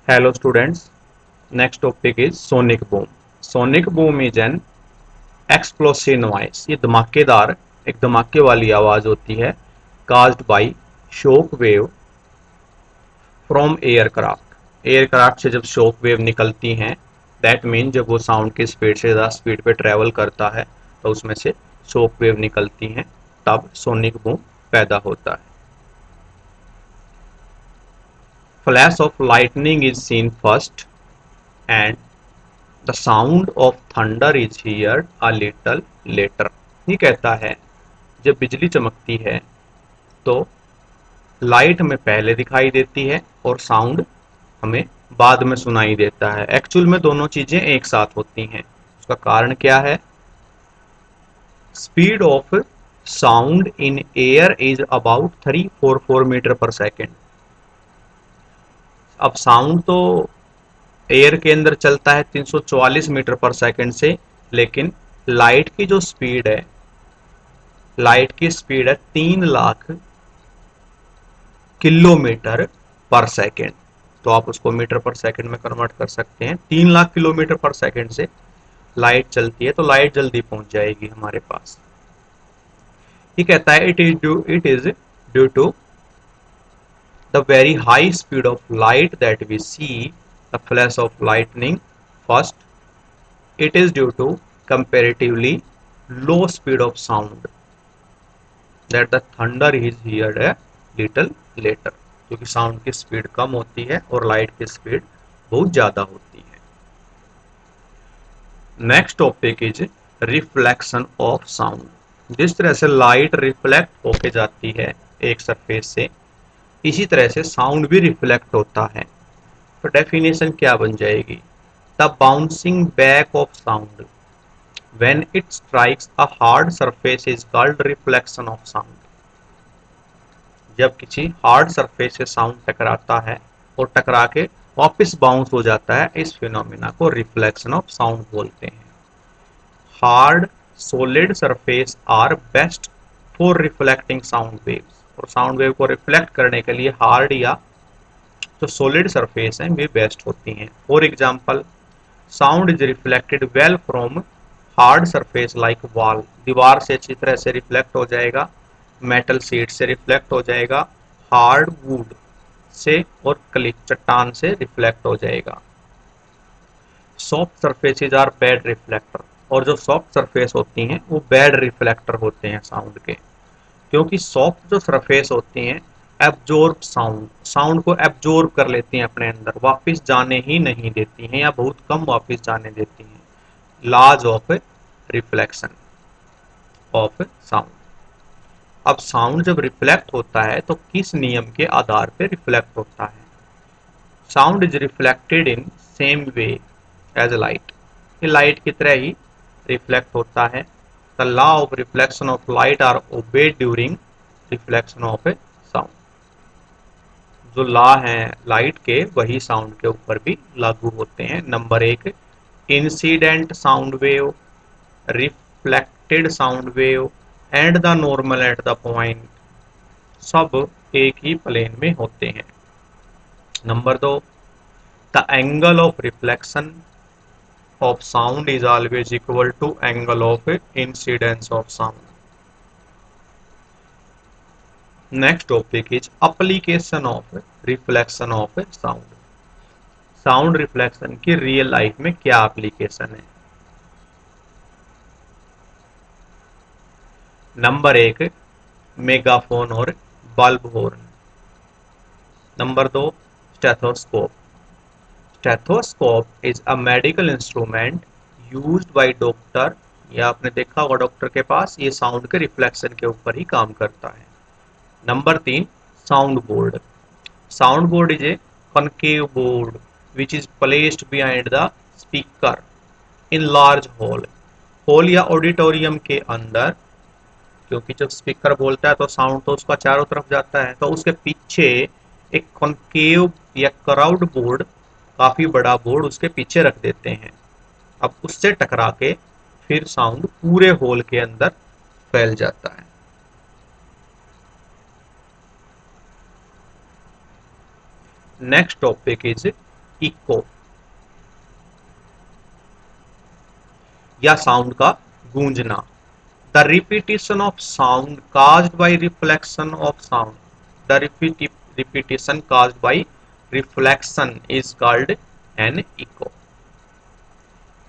Hello students, next topic is sonic boom. Sonic boom is an explosive noise. ये धमाकेदार एक धमाके वाली आवाज होती है caused by shock wave from aircraft. Aircraft से जब शॉक वेव निकलती हैं दैट मीन जब वो साउंड की स्पीड से ज़्यादा स्पीड पे ट्रेवल करता है तो उसमें से शॉक वेव निकलती हैं तब सोनिक बूम पैदा होता है. Flash of lightning is seen first and the sound of thunder is heard a little letter. ये कहता है जब बिजली चमकती है तो लाइट हमें पहले दिखाई देती है और साउंड हमें बाद में सुनाई देता है. एक्चुअल में दोनों चीजें एक साथ होती हैं. उसका कारण क्या है? Speed of sound in air is about 344 metre per second. अब साउंड तो एयर के अंदर चलता है 344 मीटर पर सेकंड से, लेकिन लाइट की जो स्पीड है, लाइट की स्पीड है 3 लाख किलोमीटर पर सेकंड. तो आप उसको मीटर पर सेकंड में कन्वर्ट कर सकते हैं. 3 लाख किलोमीटर पर सेकंड से लाइट चलती है तो लाइट जल्दी पहुंच जाएगी हमारे पास. ये कहता है it is due to the very high speed of light that we see, the flash of lightning. First, it is due to comparatively low speed of sound that the thunder is heard a little later. क्योंकि sound की speed कम होती है और light की speed बहुत ज्यादा होती है. Next topic is reflection of sound. जिस तरह से लाइट रिफ्लेक्ट होके जाती है एक सरफेस से, इसी तरह से साउंड भी रिफ्लेक्ट होता है. तो डेफिनेशन क्या बन जाएगी? The bouncing back of sound when it strikes a hard surface is called reflection of sound. जब किसी हार्ड सरफेस से साउंड टकराता है और टकरा के वापस बाउंस हो जाता है, इस फिनोमिना को रिफ्लेक्शन ऑफ साउंड बोलते हैं. Hard solid surface are best for reflecting sound waves. और साउंड वेव को रिफ्लेक्ट करने के लिए हार्ड या जो सॉलिड सरफेस हैं वे बेस्ट होती हैं. For example, sound is reflected well from hard surface like wall. दीवार से अच्छी तरह से रिफ्लेक्ट हो जाएगा, मेटल शीट से रिफ्लेक्ट हो जाएगा, हार्ड वुड से और क्लिफ चट्टान से रिफ्लेक्ट हो जाएगा. Soft surfaces are bad reflector. और जो सॉफ्ट सरफेस होती हैं वो बैड रिफ्लेक्टर होते हैं साउंड के, क्योंकि सॉफ्ट जो सरफेस होती हैं एब्जॉर्ब साउंड, साउंड को एब्जॉर्ब कर लेती हैं अपने अंदर, वापस जाने ही नहीं देती हैं या बहुत कम वापस जाने देती हैं. Laws of reflection of sound. अब साउंड जब रिफ्लेक्ट होता है तो किस नियम के आधार पर रिफ्लेक्ट होता है? Sound is reflected in same way as light. ये लाइट की तरह ही रिफ्लेक्ट होता है. The law of reflection of light are obeyed during reflection of a sound. जो लॉ हैं लाइट के वही साउंड के ऊपर भी लागू होते हैं. नंबर एक, incident sound wave, reflected sound wave and the normal at the point, सब एक ही प्लेन में होते हैं. नंबर दो, the angle of reflection of sound is always equal to angle of incidence of sound. Next topic is application of reflection of sound. Sound reflection की real life में क्या एप्लीकेशन है? नंबर एक, megaphone और bulb horn. Number दो, stethoscope. Stethoscope is a medical instrument used by doctor, या आपने देखा होगा डॉक्टर के पास, ये साउंड के रिफ्लेक्शन के ऊपर ही काम करता है. नंबर तीन, sound board. Sound board is a concave board which is placed behind the speaker in large hall. Hall या ऑडिटोरियम के अंदर, क्योंकि जब स्पीकर बोलता है तो साउंड तो उसका चारों तरफ जाता है, तो उसके पीछे एक कॉन्केव या क्राउड बोर्ड, काफी बड़ा बोर्ड उसके पीछे रख देते हैं. अब उससे टकरा के फिर साउंड पूरे हॉल के अंदर फैल जाता है. नेक्स्ट टॉपिक इज इको या साउंड का गूंजना। The repetition of sound caused by reflection of sound. The repetition caused by reflection is called an echo.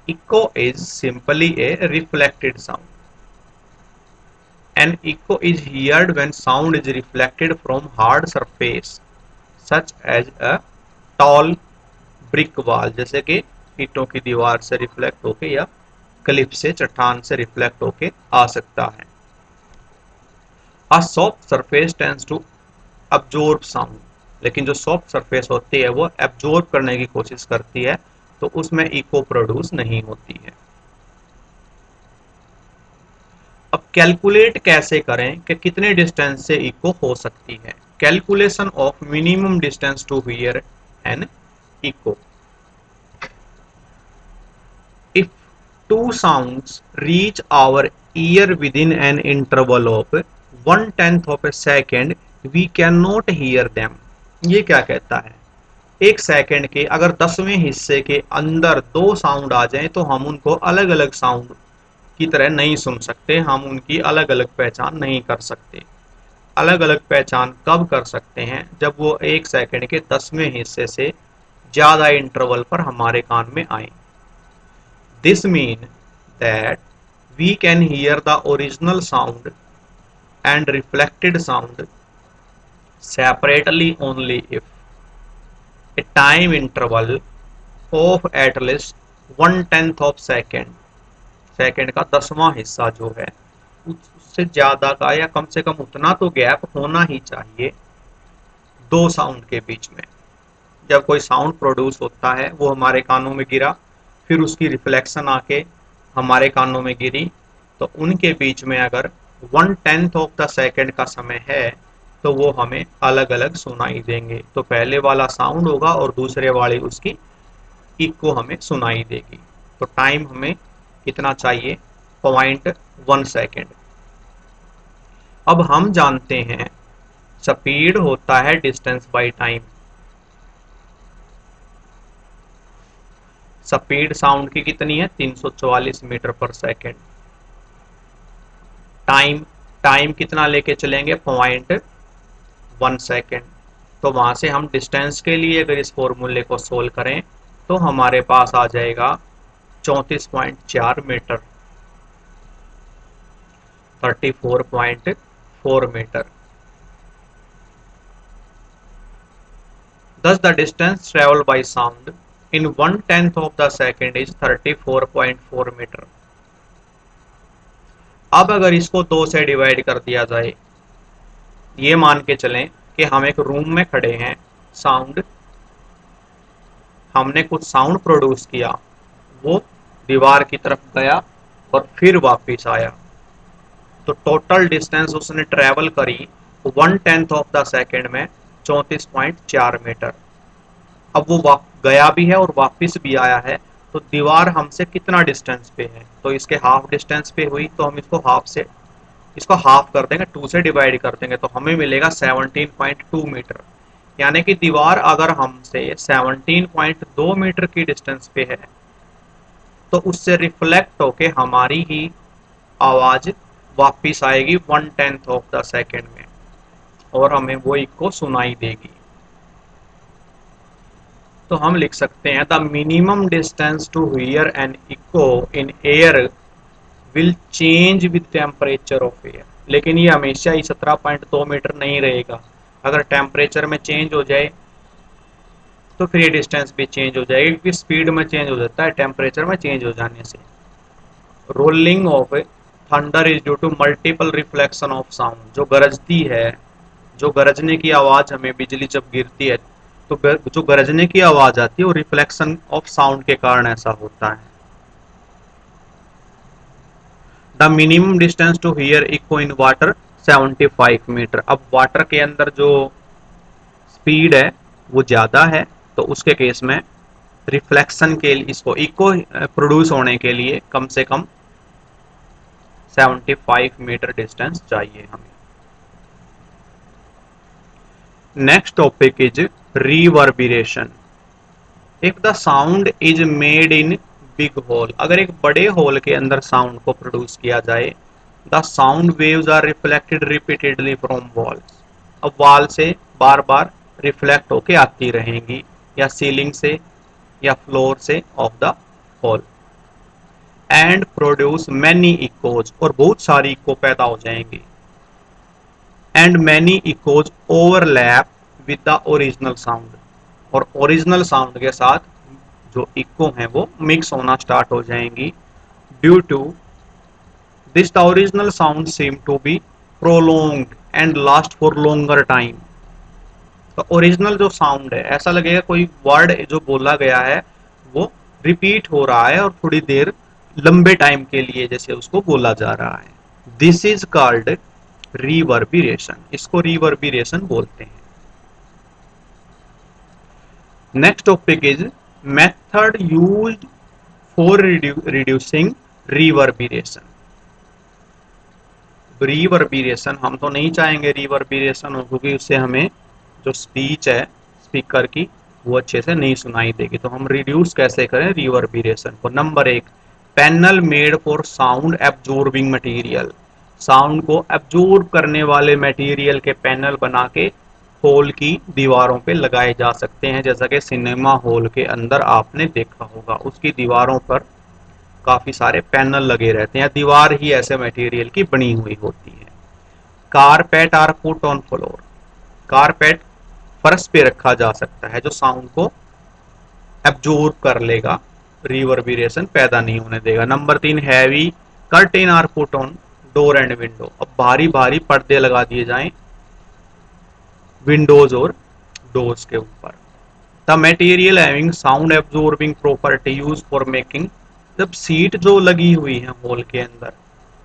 Echo is simply a reflected sound. An echo is heard when sound is reflected from hard surface such as a tall brick wall, जैसे कि ईंटों की दीवार से reflect होके या Cliff से चट्टान से रिफ्लेक्ट होके आ सकता है। A soft surface tends to absorb sound, लेकिन जो सॉफ्ट सरफेस होती है वो एब्जॉर्ब करने की कोशिश करती है, तो उसमें इको प्रोड्यूस नहीं होती है। अब कैलकुलेट कैसे करें कि कितने डिस्टेंस से इको हो सकती है। Calculation of minimum distance to hear an echo. If two sounds reach our ear within an interval of 1/10 of a second, we cannot hear them. ये क्या कहता है? एक सेकंड के अगर 10वें हिस्से के अंदर दो साउंड आ जाएं तो हम उनको अलग अलग साउंड की तरह नहीं सुन सकते, हम उनकी अलग अलग पहचान नहीं कर सकते। अलग अलग पहचान कब कर सकते हैं? जब वो एक सेकंड के 10वें हिस्से से ज्यादा इंटरवल पर हमारे कान में आए। This means that we can hear the original sound and reflected sound separately only if a time interval of at least 1/10 of second, second का 10वां हिस्सा जो है उससे ज्यादा का या कम से कम उतना तो गैप होना ही चाहिए दो साउंड के बीच में। जब कोई साउंड प्रोड्यूस होता है वो हमारे कानों में गिरा, फिर उसकी रिफ्लेक्शन आके हमारे कानों में गिरी, तो उनके बीच में अगर 1/10 ऑफ द सेकेंड का समय है तो वो हमें अलग अलग सुनाई देंगे। तो पहले वाला साउंड होगा और दूसरे वाली उसकी इको हमें सुनाई देगी। तो टाइम हमें कितना चाहिए? 0.1 सेकेंड। अब हम जानते हैं स्पीड होता है distance by time. Speed sound की कितनी है? 344 metre per second. Time time कितना लेके चलेंगे? 0.1 सेकेंड। तो वहां से हम डिस्टेंस के लिए अगर इस फॉर्मूले को सोल्व करें तो हमारे पास आ जाएगा 34.4 metre, 34.4 metre. Thus the distance traveled by sound in 1/10 of the second is 34.4 metre. अब अगर इसको 2 से डिवाइड कर दिया जाए, ये मान के चलें कि हम एक रूम में खड़े हैं, साउंड हमने कुछ साउंड प्रोड्यूस किया, वो दीवार की तरफ गया और फिर वापस आया, तो टोटल डिस्टेंस उसने ट्रेवल करी 1/10 ऑफ द सेकेंड में 34.4 मीटर। अब वो गया भी है और वापस भी आया है, तो दीवार हमसे कितना डिस्टेंस पे है? तो इसके हाफ डिस्टेंस पे हुई, तो हम इसको हाफ कर देंगे, 2 से डिवाइड कर देंगे, तो हमें मिलेगा 17.2 मीटर। यानी कि दीवार अगर हमसे 17.2 मीटर की डिस्टेंस पे है तो उससे रिफ्लेक्ट होके हमारी ही आवाज वापिस आएगी 1/10 ऑफ द सेकेंड में और हमें वो इको सुनाई देगी। तो हम लिख सकते हैं the minimum distance to hear an echo in air will change with temperature of air. लेकिन ये हमेशा ही 17.2 मीटर नहीं रहेगा। अगर टेम्परेचर में चेंज हो जाए तो फिर ये डिस्टेंस भी चेंज हो जाएगी, क्योंकि स्पीड में चेंज हो जाता है टेम्परेचर में चेंज हो जाने से। Rolling of thunder is due to multiple reflection of sound. जो गरजती है, जो गरजने की आवाज हमें बिजली जब गिरती है तो जो गरजने की आवाज आती है वो रिफ्लेक्शन ऑफ साउंड के कारण ऐसा होता है। The minimum distance to hear echo in water 75 metre. अब वाटर के अंदर जो स्पीड है वो ज्यादा है, तो उसके केस में रिफ्लेक्शन के लिए, इसको इको प्रोड्यूस होने के लिए कम से कम 75 मीटर डिस्टेंस चाहिए हमें। Next topic is reverberation. If the sound is made in big hall, अगर एक बड़े होल के अंदर साउंड को प्रोड्यूस किया जाए, the sound waves are reflected repeatedly from walls, अब वॉल से बार बार रिफ्लेक्ट होके आती रहेंगी, या सीलिंग से या फ्लोर से of the hall, and produce many echoes, और बहुत सारी इको पैदा हो जाएंगी, and many echoes overlap with the original sound, और ओरिजिनल साउंड के साथ जो इको हैं वो मिक्स होना स्टार्ट हो जाएंगी, due to this the original sound seem to be prolonged and last for longer time, तो ओरिजिनल जो साउंड है ऐसा लगेगा कोई वर्ड जो बोला गया है वो रिपीट हो रहा है और थोड़ी देर लंबे टाइम के लिए जैसे उसको बोला जा रहा है। दिस इज कॉल्ड रिवर्बिरेशन, इसको रिवर्बिरेशन बोलते हैं। Next topic is method used for reducing reverberation. Reverberation हम तो नहीं चाहेंगे रिवर्बिरेशन हो, क्योंकि उससे हमें जो स्पीच है स्पीकर की वो अच्छे से नहीं सुनाई देगी, तो हम रिड्यूस कैसे करें रिवर्बिरेशन को। नंबर एक, panel made for sound absorbing material, sound को एब्जॉर्ब करने वाले मटेरियल के पैनल बना के हॉल की दीवारों पे लगाए जा सकते हैं, जैसा कि सिनेमा हॉल के अंदर आपने देखा होगा उसकी दीवारों पर काफी सारे पैनल लगे रहते हैं, दीवार ही ऐसे मटेरियल की बनी हुई होती है। Carpet are put on floor, carpet फर्श पे रखा जा सकता है जो साउंड को एब्जॉर्ब कर लेगा, रिवर्बिरेशन पैदा नहीं होने देगा। नंबर तीन, heavy curtain are put on door and window, अब भारी भारी पर्दे लगा दिए जाएं विंडोज और डोर्स के ऊपर। The material having sound absorbing property use for making, जब सीट जो लगी हुई है हॉल के अंदर,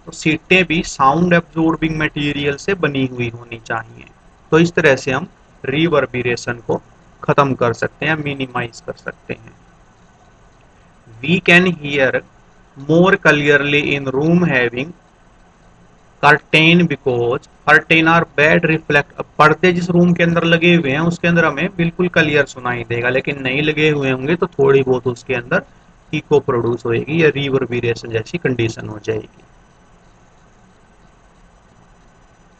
तो सीटें भी साउंड एब्जॉर्बिंग मटेरियल से बनी हुई होनी चाहिए, तो इस तरह से हम रिवर्बिरेशन को खत्म कर सकते हैं, मिनिमाइज कर सकते हैं। We can hear more clearly in room having curtain because curtain are bad reflect, पर्दे जिस रूम के अंदर लगे हुए हैं उसके अंदर हमें बिल्कुल क्लियर सुनाई देगा, लेकिन नहीं लगे हुए होंगे तो थोड़ी बहुत उसके अंदर इको प्रोड्यूस होगी या रिवर्बिरेशन जैसी कंडीशन हो जाएगी।